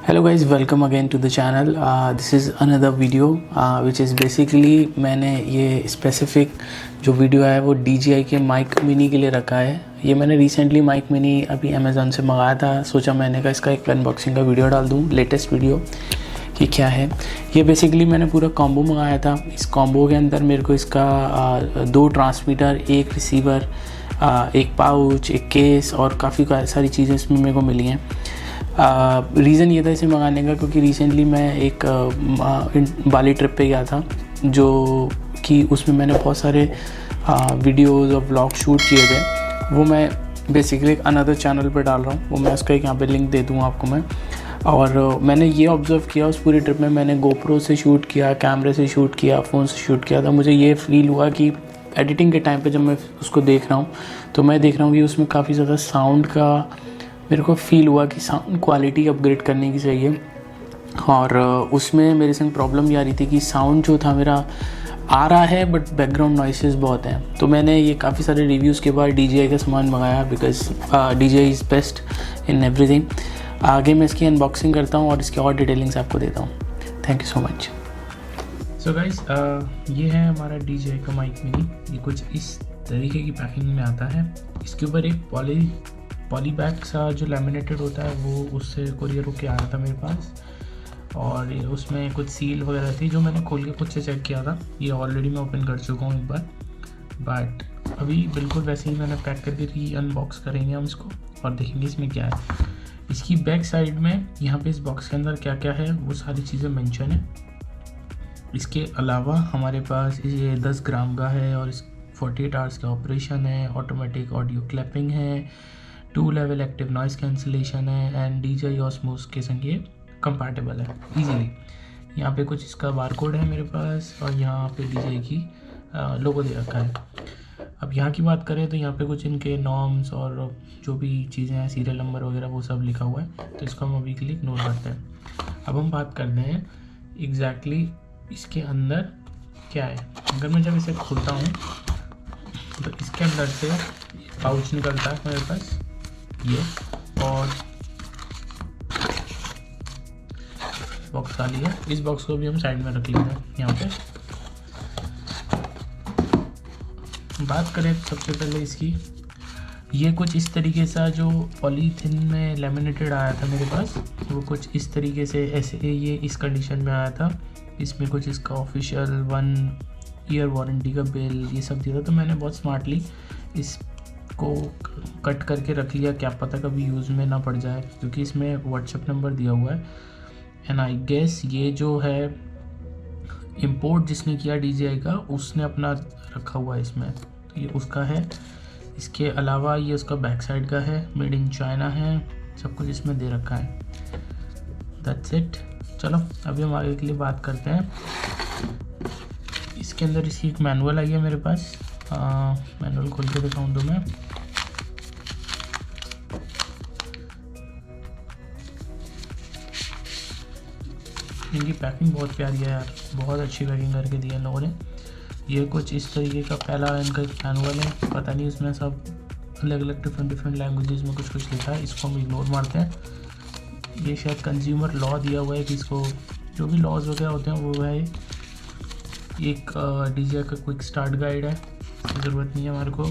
Hello guys, welcome again to the channel. This is another video which is basically मैंने ये specific जो video है वो DJI के माइक मिनी के लिए रखा है। ये मैंने रिसेंटली माइक मिनी अभी अमेज़ोन से मंगाया था। सोचा मैंने कहा इसका एक अनबॉक्सिंग का वीडियो डाल दूँ, लेटेस्ट वीडियो कि क्या है। ये बेसिकली मैंने पूरा कॉम्बो मंगाया था। इस कॉम्बो के अंदर मेरे को इसका 2 ट्रांसमीटर, एक रिसीवर, एक पाउच, एक केस और काफ़ी सारी चीज़ें इसमें मेरे को मिली हैं। रीज़न ये था इसे मंगाने का क्योंकि रिसेंटली मैं एक बाली ट्रिप पे गया था, जो कि उसमें मैंने बहुत सारे वीडियोस और व्लॉग शूट किए थे। वो मैं बेसिकली एक अनदर चैनल पे डाल रहा हूँ। वो मैं उसका एक यहाँ पे लिंक दे दूँगा आपको मैं। और मैंने ये ऑब्ज़र्व किया उस पूरी ट्रिप में, मैंने GoPro से शूट किया, कैमरे से शूट किया, फ़ोन से शूट किया था। मुझे ये फ़ील हुआ कि एडिटिंग के टाइम पे जब मैं उसको देख रहा हूँ तो मैं देख रहा हूँ कि उसमें काफ़ी ज़्यादा साउंड का मेरे को फ़ील हुआ कि साउंड क्वालिटी अपग्रेड करने की चाहिए। और उसमें मेरे संग प्रॉब्लम ये आ रही थी कि साउंड जो था मेरा आ रहा है बट बैकग्राउंड नॉइसेस बहुत हैं। तो मैंने ये काफ़ी सारे रिव्यूज़ के बाद DJI का सामान मंगाया, because DJI is best in everything. आगे मैं इसकी अनबॉक्सिंग करता हूँ और इसके और डिटेलिंग्स आपको देता हूँ। Thank you so much. So guys, ये है हमारा DJI का माइक मिनी। ये कुछ इस तरीके की पैकिंग में आता है। इसके ऊपर एक पॉली बैग सा जो लैमिनेटेड होता है वो उससे कोरियर होके आया था मेरे पास, और उसमें कुछ सील वगैरह थी जो मैंने खोल के खुद से चेक किया था। ये ऑलरेडी मैं ओपन कर चुका हूँ एक बार, बट अभी बिल्कुल वैसे ही मैंने पैक करके री अनबॉक्स करेंगे हम इसको और देखेंगे इसमें क्या है। इसकी बैक साइड में यहाँ पे इस बॉक्स के अंदर क्या क्या है वो सारी चीज़ें मेंशन है। इसके अलावा हमारे पास ये 10 ग्राम का है और इस 48 आवर्स का ऑपरेशन है, ऑटोमेटिक ऑडियो क्लैपिंग है, 2 लेवल एक्टिव नॉइस कैंसिलेशन है एंड DJI Osmos के संग ये कंपैटिबल है इजीली। यहाँ पे कुछ इसका बारकोड है मेरे पास और यहाँ पे DJI की लोगो दे रखा है। अब यहाँ की बात करें तो यहाँ पे कुछ इनके नॉर्म्स और जो भी चीज़ें हैं, सीरियल नंबर वगैरह वो सब लिखा हुआ है, तो इसको हम अभी के लिए इग्नोर करते हैं। अब हम बात करते हैं एग्जैक्टली इसके अंदर क्या है। अगर मैं जब इसे खोलता हूँ तो इसके अंदर से पाउच निकलता है मेरे पास ये, और बॉक्स खाली है। इस बॉक्स को भी हम साइड में रख लेते हैं। यहाँ पे बात करें सबसे पहले इसकी, ये कुछ इस तरीके सा जो पॉलीथिन में लेमिनेटेड आया था मेरे पास, वो कुछ इस तरीके से ऐसे ये इस कंडीशन में आया था। इसमें कुछ इसका ऑफिशियल 1 ईयर वारंटी का बिल ये सब दिया था। तो मैंने बहुत स्मार्टली इसको कट करके रख लिया, क्या पता कभी यूज़ में ना पड़ जाए, क्योंकि इसमें व्हाट्सएप नंबर दिया हुआ है। एंड आई गेस ये जो है इंपोर्ट जिसने किया DJI का, उसने अपना रखा हुआ है इसमें, तो ये उसका है। इसके अलावा ये उसका बैक साइड का है, मेड इन चाइना है, सब कुछ इसमें दे रखा है। That's it. चलो अभी हम आगे के लिए बात करते हैं। इसके अंदर इसकी एक मैनुअल आई है मेरे पास। मैनुअल खोल के दिखाऊँ तो मैं, इनकी पैकिंग बहुत प्यारी है यार, बहुत अच्छी पैकिंग करके दी है इन लोगों ने। ये कुछ इस तरीके का पहला इनका मैनुअल है, पता नहीं उसमें सब अलग अलग डिफरेंट लैंग्वेजेस में कुछ लिखा है, इसको हम इग्नोर मारते हैं। ये शायद कंज्यूमर लॉ दिया हुआ है कि इसको जो भी लॉज वगैरह होते हैं वो है। एक DJI का क्विक स्टार्ट गाइड है, ज़रूरत नहीं है हमारे को।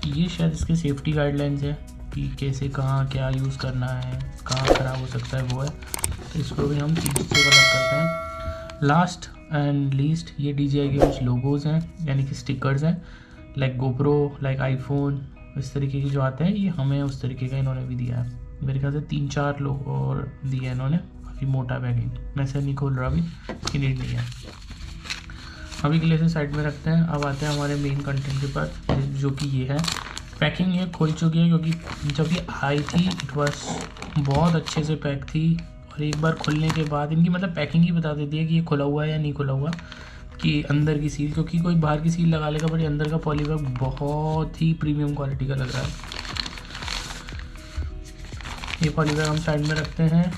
ये शायद इसके सेफ्टी गाइडलाइंस है कि कैसे कहाँ क्या यूज़ करना है, कहाँ ख़राब हो सकता है वो है, तो इसको भी हम चीज़ से अलग करते हैं। लास्ट एंड लीस्ट ये DJI के कुछ लोगोज़ हैं, यानी कि स्टिकर्स हैं, लाइक GoPro, लाइक iPhone, इस तरीके की जो आते हैं, ये हमें उस तरीके का इन्होंने भी दिया है। मेरे ख्याल से 3-4 लोग और दिए इन्होंने, काफ़ी मोटा पैकिंग। मैं से नहीं खोल रहा अभी, इसकी नीड नहीं है। अभी के लिए इसे साइड में रखते हैं। अब आते हैं हमारे मेन कंटेंट के पास, जो कि ये है। पैकिंग ये खुल चुकी है क्योंकि जब ये आई थी इट वाज बहुत अच्छे से पैक थी, और एक बार खुलने के बाद इनकी मतलब पैकिंग ही बता देती है कि ये खुला हुआ है या नहीं खुला हुआ, कि अंदर की सील, क्योंकि कोई बाहर की सील लगा लेगा, बट अंदर का पॉलीबैग बहुत ही प्रीमियम क्वालिटी का लग रहा है। ये पॉलीबैग हम साइड में रखते हैं।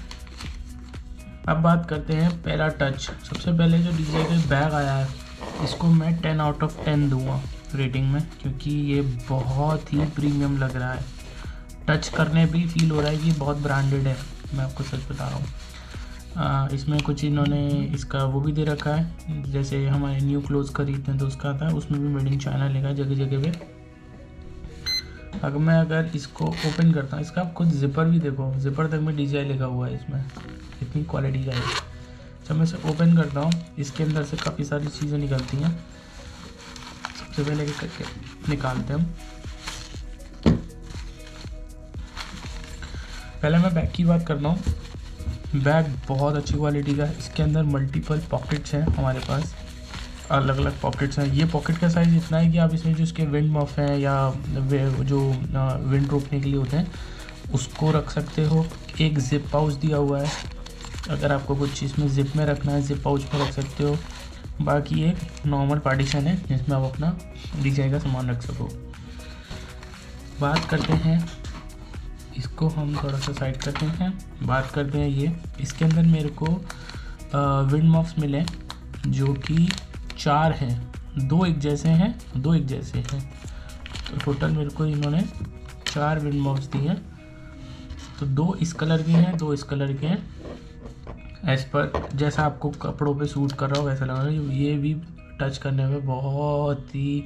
अब बात करते हैं पहला टच। सबसे पहले जो DJI का बैग आया है, इसको मैं 10 आउट ऑफ 10 दूँगा रेटिंग में, क्योंकि ये बहुत ही प्रीमियम लग रहा है। टच करने भी फील हो रहा है कि बहुत ब्रांडेड है। मैं आपको सच बता रहा हूँ। इसमें कुछ इन्होंने इसका वो भी दे रखा है, जैसे हमारे न्यू क्लोथ्स खरीदते हैं तो उसका आता है, उसमें भी मेड इन चाइना लिखा है जगह जगह पे। अगर इसको ओपन करता हूँ, इसका खुद जिपर भी देखो, जिपर तक में DJI लिखा हुआ है इसमें, इतनी क्वालिटी का है। जब मैं इसे ओपन करता हूँ, इसके अंदर से काफ़ी सारी चीज़ें निकलती हैं। सबसे पहले करके निकालते हैं हम। पहले मैं बैग की बात करता हूँ। बैग बहुत अच्छी क्वालिटी का है। इसके अंदर मल्टीपल पॉकेट्स हैं हमारे पास, अलग अलग पॉकेट्स हैं। ये पॉकेट का साइज़ इतना है कि आप इसमें जो इसके विंड मफ हैं या जो विंड रोकने के लिए होते हैं उसको रख सकते हो। एक जिप पाउच दिया हुआ है, अगर आपको कुछ चीज़ में जिप में रखना है जिप पाउच में रख सकते हो। बाकी एक नॉर्मल पार्टीशन है जिसमें आप अपना DJI का सामान रख सको। बात करते हैं, इसको हम थोड़ा सा साइड करते हैं। बात करते हैं ये, इसके अंदर मेरे को विंड मफ्स मिले जो कि 4 हैं, 2 एक जैसे हैं, 2 एक जैसे हैं। तो टोटल मेरे को इन्होंने 4 विंड मफ्स दिए हैं। तो 2 इस कलर के हैं, 2 इस कलर के हैं। एज पर जैसा आपको कपड़ों पे सूट कर रहा हो वैसा लग रहा है। ये भी टच करने में बहुत ही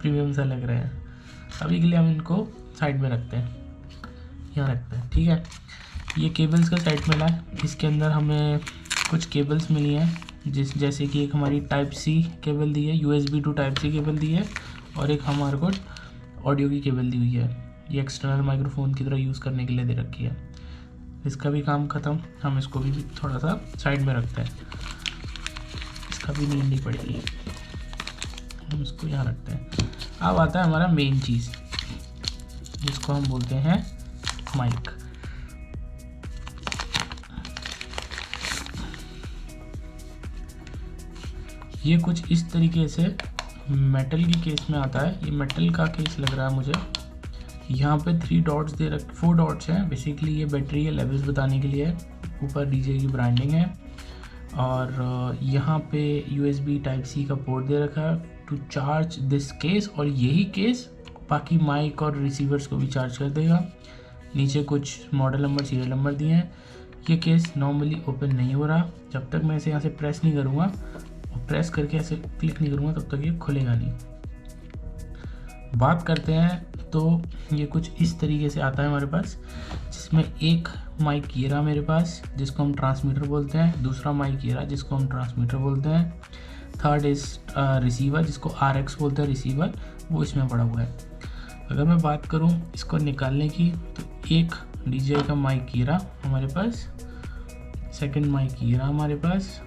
प्रीमियम सा लग रहा है। अभी के लिए हम इनको साइड में रखते हैं, यहाँ रखते हैं, ठीक है। ये केबल्स का सेट मिला है। इसके अंदर हमें कुछ केबल्स मिली हैं, जैसे कि एक हमारी Type-C केबल दी है, USB to Type-C केबल दी है, और एक हमारे को ऑडियो की केबल दी हुई है। ये एक्सटर्नल माइक्रोफोन की तरह यूज़ करने के लिए दे रखी है। इसका भी काम ख़त्म, हम इसको भी थोड़ा सा साइड में रखते हैं, इसका भी नीड नहीं पड़ेगी, हम इसको यहाँ रखते हैं। अब आता है हमारा मेन चीज़ जिसको हम बोलते हैं माइक। ये कुछ इस तरीके से मेटल की केस में आता है। ये मेटल का केस लग रहा है मुझे। यहाँ पे 3 डॉट्स दे रखे, 4 डॉट्स हैं। बेसिकली ये बैटरी है, लेवल्स बताने के लिए है। ऊपर DJI की ब्रांडिंग है, और यहाँ पे USB Type-C का पोर्ट दे रखा है टू चार्ज दिस केस। और यही केस बाकी माइक और रिसीवर्स को भी चार्ज कर देगा। नीचे कुछ मॉडल नंबर, सीरियल नंबर दिए हैं। ये केस नॉर्मली ओपन नहीं हो रहा, जब तक मैं इसे यहाँ से प्रेस नहीं करूँगा, और प्रेस करके ऐसे क्लिक नहीं करूँगा तब तक ये खुलेगा नहीं। बात करते हैं तो ये कुछ इस तरीके से आता है हमारे पास, जिसमें एक माइक ये रहा मेरे पास जिसको हम ट्रांसमीटर बोलते हैं, दूसरा माइक ये रहा जिसको हम ट्रांसमीटर बोलते हैं, थर्ड इज रिसीवर जिसको RX बोलते हैं रिसीवर, वो इसमें पड़ा हुआ है। अगर मैं बात करूं इसको निकालने की, तो एक DJI का माइक ये रहा हमारे पास, सेकंड माइक ये रहा हमारे पास,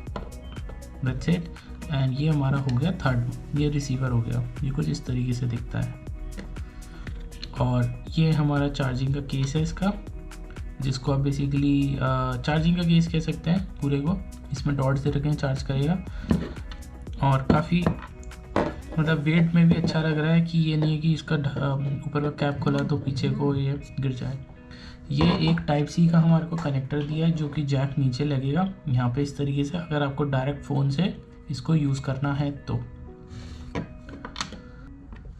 दैट्स इट। एंड ये हमारा हो गया थर्ड, ये रिसीवर हो गया। ये कुछ इस तरीके से दिखता है। और ये हमारा चार्जिंग का केस है इसका, जिसको आप बेसिकली चार्जिंग का केस कह सकते हैं पूरे को। इसमें डॉट्स दे रखे हैं, चार्ज करेगा। और काफ़ी मतलब वेट में भी अच्छा लग रहा है कि ये नहीं है कि इसका ऊपर का कैप खोला तो पीछे को ये गिर जाए। ये एक Type-C का हमारे को कनेक्टर दिया है, जो कि जैक नीचे लगेगा यहाँ पे इस तरीके से, अगर आपको डायरेक्ट फ़ोन से इसको यूज़ करना है तो।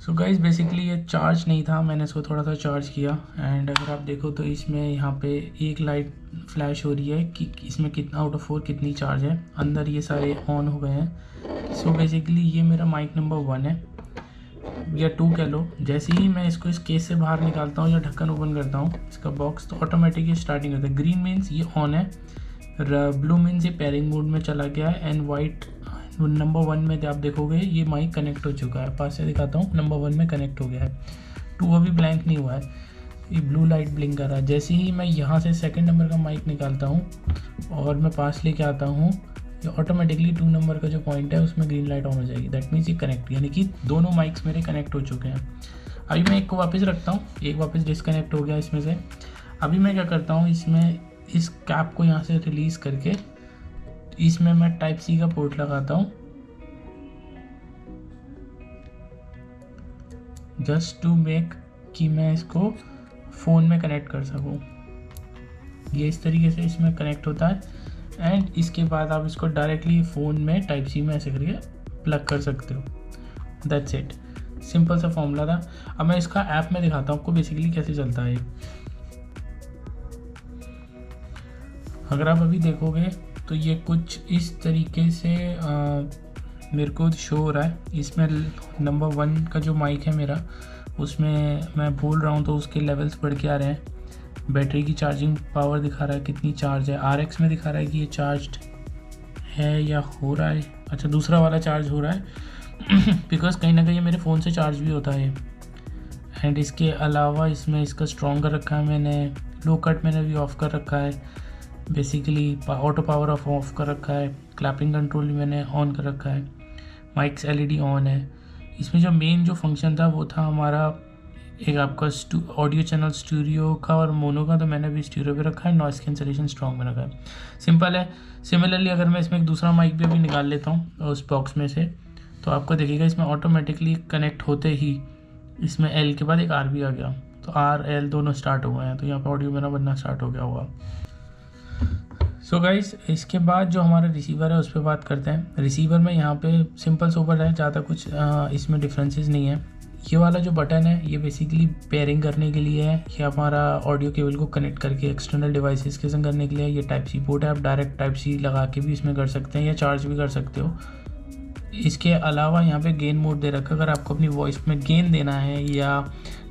सो गाइस बेसिकली ये चार्ज नहीं था, मैंने इसको थोड़ा सा चार्ज किया। एंड अगर आप देखो तो इसमें यहाँ पे एक लाइट फ्लैश हो रही है कि इसमें कितना आउट ऑफ 4 कितनी चार्ज है। अंदर ये सारे ऑन हो गए हैं। सो बेसिकली ये मेरा माइक नंबर 1 है या 2 कह लो। जैसे ही मैं इसको इस केस से बाहर निकालता हूँ या ढक्कन ओपन करता हूँ इसका बॉक्स, तो ऑटोमेटिकली स्टार्टिंग करता है। ग्रीन मीन्स ये ऑन है, ब्लू मीन्स ये पेयरिंग मोड में चला गया है, एंड वाइट नंबर 1 में आप देखोगे ये माइक कनेक्ट हो चुका है। पास से दिखाता हूँ, नंबर 1 में कनेक्ट हो गया है। 2 अभी ब्लैंक नहीं हुआ है, ये ब्लू लाइट ब्लिंक कर रहा है। जैसे ही मैं यहाँ से सेकंड नंबर का माइक निकालता हूँ और मैं पास लेके आता हूँ, ये ऑटोमेटिकली 2 नंबर का जो पॉइंट है उसमें ग्रीन लाइट ऑन हो जाएगी। दैट मीन्स ये कनेक्ट, यानी कि दोनों माइक्स मेरे कनेक्ट हो चुके हैं। अभी मैं एक को वापस रखता हूँ, एक वापस डिसकनेक्ट हो गया इसमें से। अभी मैं क्या करता हूँ, इसमें इस कैप को यहाँ से रिलीज़ करके इसमें मैं Type-C का पोर्ट लगाता हूँ, जस्ट टू मेक कि मैं इसको फ़ोन में कनेक्ट कर सकूँ। ये इस तरीके से इसमें कनेक्ट होता है। एंड इसके बाद आप इसको डायरेक्टली फ़ोन में Type-C में ऐसे करके प्लग कर सकते हो। दैट्स इट, सिंपल सा फॉर्मूला था। अब मैं इसका ऐप में दिखाता हूँ आपको बेसिकली कैसे चलता है। अगर आप अभी देखोगे तो ये कुछ इस तरीके से मेरे को शो हो रहा है। इसमें नंबर 1 का जो माइक है मेरा, उसमें मैं बोल रहा हूँ तो उसके लेवल्स बढ़ के आ रहे हैं। बैटरी की चार्जिंग पावर दिखा रहा है कितनी चार्ज है, RX में दिखा रहा है कि ये चार्ज्ड है या हो रहा है। अच्छा, दूसरा वाला चार्ज हो रहा है बिकॉज कहीं ना कहीं मेरे फ़ोन से चार्ज भी होता है। एंड इसके अलावा इसमें इसका स्ट्रॉन्ग कर रखा है मैंने, लो कट मैंने भी ऑफ़ कर रखा है, बेसिकली ऑटो पावर ऑफ कर रखा है, क्लैपिंग कंट्रोल भी मैंने ऑन कर रखा है, माइक्स LED ऑन है। इसमें जो मेन जो फंक्शन था वो था हमारा एक आपका ऑडियो चैनल स्टूडियो का और मोनो का, तो मैंने भी स्टूडियो पे रखा है। नॉइस कैंसलेशन स्ट्रॉन्ग में रखा है, सिंपल है। सिमिलरली अगर मैं इसमें एक दूसरा माइक भी अभी निकाल लेता हूँ उस बॉक्स में से, तो आपको देखिएगा इसमें ऑटोमेटिकली कनेक्ट होते ही इसमें L के बाद एक R भी आ गया, तो R L दोनों स्टार्ट हो गए हैं, तो यहाँ पर ऑडियो मेरा बनना स्टार्ट हो गया होगा। सो गाइस, इसके बाद जो हमारा रिसीवर है उस पर बात करते हैं। रिसीवर में यहाँ पे सिंपल सोबर है, ज़्यादा कुछ इसमें डिफरेंसेस नहीं है। ये वाला जो बटन है ये बेसिकली पेयरिंग करने के लिए है, ये हमारा ऑडियो केबल को कनेक्ट करके एक्सटर्नल डिवाइसेस के संग करने के लिए। ये टाइप सी पोर्ट है, आप डायरेक्ट टाइप सी लगा के भी इसमें कर सकते हैं या चार्ज भी कर सकते हो। इसके अलावा यहाँ पे गेन मोड दे रखा है, अगर आपको अपनी वॉइस में गेन देना है या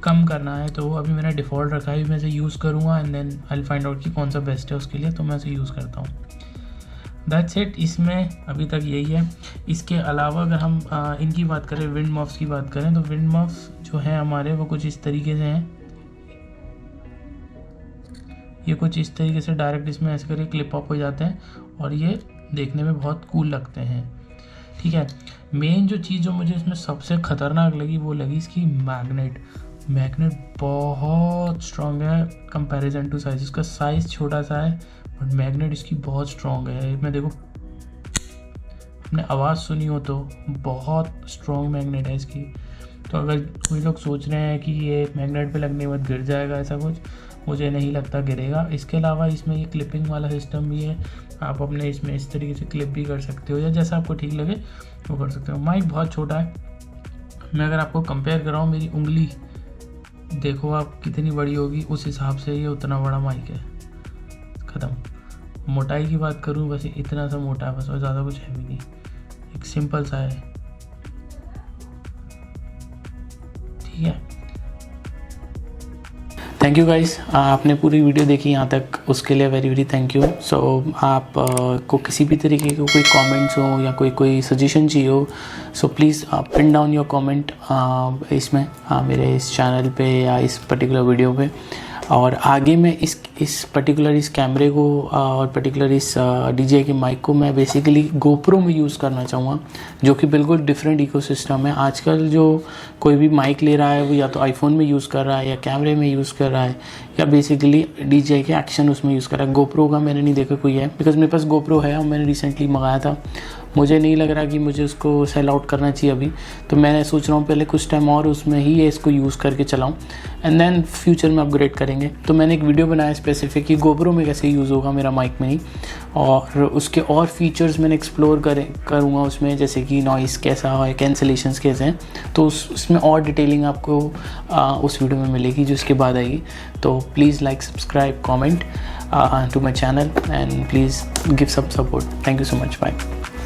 कम करना है तो अभी मैंने डिफ़ॉल्ट रखा है, मैं इसे यूज़ करूँगा and then I will find out कि कौन सा बेस्ट है उसके लिए, तो मैं इसे यूज़ करता हूँ। दैट्स इट, इसमें अभी तक यही है। इसके अलावा अगर हम इनकी बात करें, विंड मफ्स की बात करें, तो विंड मफ्स जो है हमारे वो कुछ इस तरीके से हैं। ये कुछ इस तरीके से डायरेक्ट इसमें ऐसे करके क्लिप ऑफ हो जाते हैं और ये देखने में बहुत कूल लगते हैं। ठीक है, मेन जो चीज़ जो मुझे इसमें सबसे ख़तरनाक लगी वो लगी इसकी मैग्नेट बहुत स्ट्रॉन्ग है कंपैरिजन टू साइज़। इसका साइज़ छोटा सा है बट मैग्नेट इसकी बहुत स्ट्रॉन्ग है। मैं देखो, आपने आवाज़ सुनी हो तो बहुत स्ट्रॉन्ग मैग्नेट है इसकी। तो अगर कोई लोग सोच रहे हैं कि ये मैग्नेट पे लगने के बाद गिर जाएगा, ऐसा कुछ मुझे नहीं लगता गिरेगा। इसके अलावा इसमें ये क्लिपिंग वाला सिस्टम भी है, आप अपने इसमें इस तरीके से क्लिप भी कर सकते हो या जैसा आपको ठीक लगे वो कर सकते हो। माइक बहुत छोटा है, मैं अगर आपको कंपेयर कर रहा हूँ, मेरी उंगली देखो आप कितनी बड़ी होगी, उस हिसाब से ये उतना बड़ा माइक है। ख़त्म। मोटाई की बात करूँ बस इतना सा मोटा है बस, और ज़्यादा कुछ है भी नहीं, एक सिंपल सा है। ठीक है, थैंक यू गाइस, आपने पूरी वीडियो देखी यहाँ तक, उसके लिए वेरी वेरी थैंक यू। सो आप को किसी भी तरीके के कोई कमेंट्स हो या कोई सजेशन चाहिए हो, so please pin down your comment इसमें मेरे इस चैनल पे या इस पर्टिकुलर वीडियो पे। और आगे मैं इस पर्टिकुलर इस कैमरे को और पर्टिकुलर इस DJI के माइक को मैं बेसिकली GoPro में यूज़ करना चाहूँगा, जो कि बिल्कुल डिफरेंट इकोसिस्टम है। आजकल जो कोई भी माइक ले रहा है वो या तो आईफोन में यूज़ कर रहा है या कैमरे में यूज़ कर रहा है या बेसिकली DJI के एक्शन उसमें यूज़ कर रहा है। GoPro का मैंने नहीं देखा कोई है, बिकॉज मेरे पास GoPro है और मैंने रिसेंटली मंगाया था। मुझे नहीं लग रहा कि मुझे उसको सेल आउट करना चाहिए अभी, तो मैं सोच रहा हूँ पहले कुछ टाइम और उसमें ही इसको यूज़ करके चलाऊँ एंड देन फ्यूचर में अपग्रेड करेंगे। तो मैंने एक वीडियो बनाया स्पेसिफिक कि GoPro में कैसे यूज़ होगा मेरा माइक में ही, और उसके और फीचर्स मैंने एक्सप्लोर करूँगा उसमें, जैसे कि नॉइस कैसा है, कैंसलेशंस कैसे हैं, तो उसमें और डिटेलिंग आपको उस वीडियो में मिलेगी जो इसके बाद आएगी। तो please like, subscribe, comment to my channel and please give some support. Thank you so much. Bye.